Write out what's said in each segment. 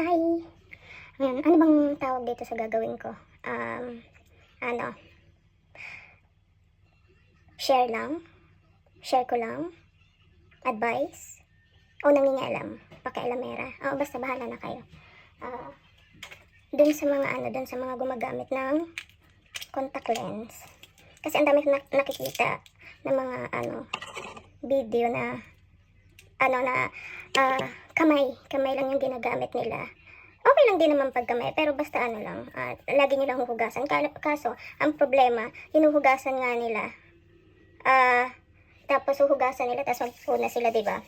Hi! Ngayon, ano bang tawag dito sa gagawin ko? Ano, share lang? Share ko lang? Advice? O nangingialam? Pakialamera? O basta bahala na kayo. Dun sa mga dun sa mga gumagamit ng contact lens. Kasi ang dami kong nakikita ng mga video na kamay lang yung ginagamit nila. Okay lang din naman pag kamay, pero basta lang, lagi nyo lang huhugasan. Kaso, ang problema, hinuhugasan nga nila. Tapos huhugasan nila, tapos magpuna sila, diba?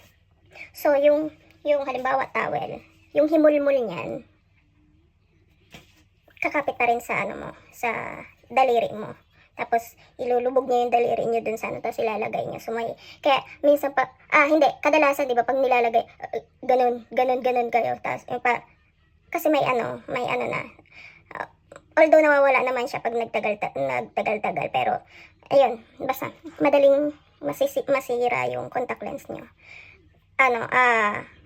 So, yung halimbawa towel, yung himulmul niyan, kakapit pa rin sa sa daliri mo. Tapos, ilulubog niya yung daliri niyo dun sa tapos ilalagay niya. So, kaya, minsan pa, hindi, kadalasan, di ba, pag nilalagay, ganun kayo. Tapos, kasi may na, although nawawala naman siya pag nagtagal-tagal, pero, ayun, basta, madaling masira yung contact lens niyo.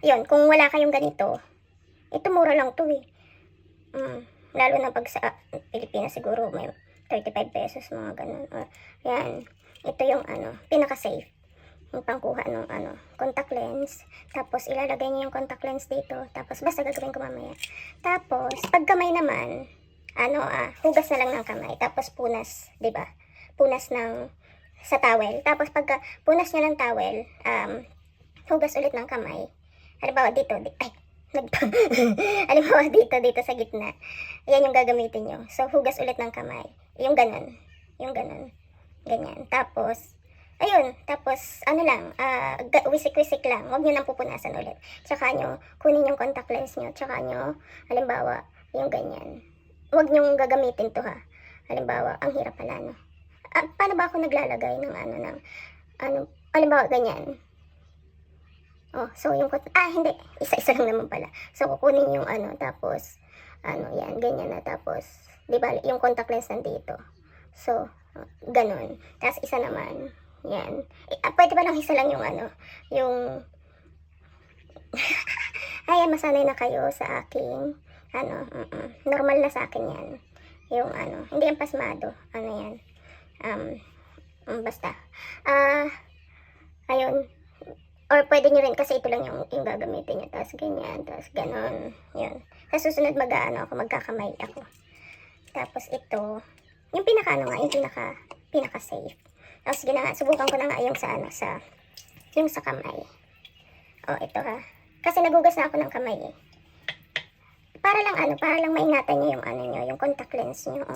Yun, kung wala kayong ganito, ito mura lang to eh. Lalo na pag sa Pilipinas siguro may 35 pesos, mga ganun. Yan. Ito yung pinaka-safe. Yung pangkuha ng contact lens. Tapos ilalagay niyo yung contact lens dito. Tapos basta gagawin ko mamaya. Tapos pag kamay naman, hugas na lang ng kamay. Tapos punas, 'di ba? Punas sa towel. Tapos pagka punas niya ng towel, hugas ulit ng kamay. Halimbawa dito, halimbawa dito sa gitna. Yan yung gagamitin nyo. So, hugas ulit ng kamay. Yung ganun. Ganyan. Tapos, ayun. Tapos, wisik-wisik lang. Huwag nyo nang pupunasan ulit. Tsaka nyo, kunin yung contact lens nyo. Tsaka nyo, halimbawa, yung ganyan. Huwag nyo gagamitin to ha. Halimbawa, ang hirap pala, no? Paano ba ako naglalagay ng halimbawa, ganyan. So yung hindi, isa-isa lang naman pala. So kukunin yung tapos yan, ganyan na, tapos di ba yung contact lens nandito. So ganun. Tapos isa naman, yan. Pwede ba lang isa lang yung yung ayan, masanay na kayo sa aking normal na sa akin yan. Yung hindi yung pasmado. Yan. Basta. Ayun. Or pwede nyo rin, kasi ito lang yung gagamitin nyo. Tapos ganyan, tapos ganon. Yun. Sa susunod magkakamay ako. Tapos ito, yung yung pinaka-safe. Tapos subukan ko na nga yung yung sa kamay. Ito ha. Kasi nagugas na ako ng kamay eh. Para lang maingatan nyo yung yung contact lens nyo.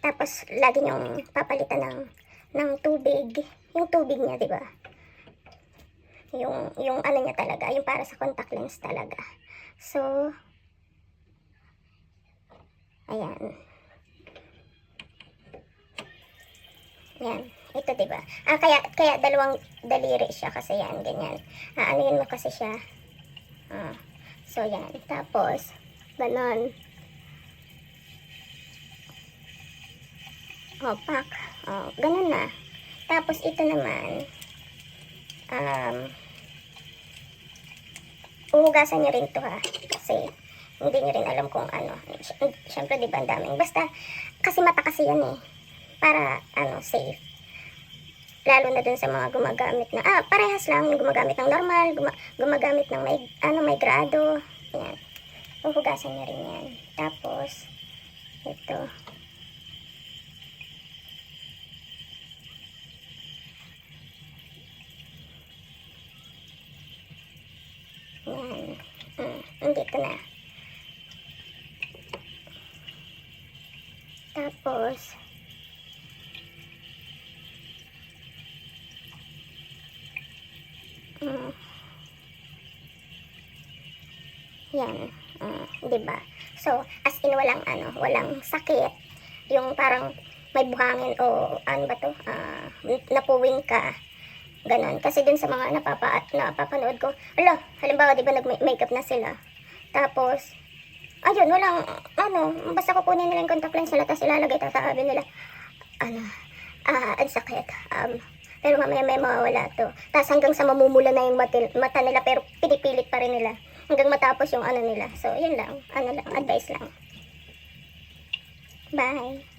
Tapos, lagi nyong papalitan ng tubig. Yung tubig niya, di ba? Yung niya talaga, yung para sa contact lens talaga. So, ayan. Yan. Ito, di ba? Kaya dalawang daliri siya kasi yan, ganyan. Yun mo kasi siya. So, yan. Tapos, ganon. Pak. Ganon na. Tapos ito naman, uhugasan nyo rin to ha. Kasi hindi nyo rin alam kung syempre di ba ang daming. Basta, kasi mata kasi yan eh. Para safe. Lalo na dun sa mga gumagamit na, parehas lang yung gumagamit ng normal, gumagamit ng may grado. Yan. Uhugasan nyo rin yan. Tapos, ito. Yan. Dito na. Tapos, yan. Diba? So, as in walang sakit. Yung parang may buhangin o ba to? Napuwing ka. Ganon. Kasi dun sa mga napapanood ko, halimbawa, di ba nag-makeup na sila. Tapos, ayun, walang, basta kukunin nila yung contact lens nila, tapos ilalagay, tatabi nila, ang sakit. Pero mamaya may mawawala to. Tapos hanggang sa mamumula na yung mata nila, pero pinipilit pa rin nila. Hanggang matapos yung ano nila. So, yun lang. Ano lang, advice lang. Bye.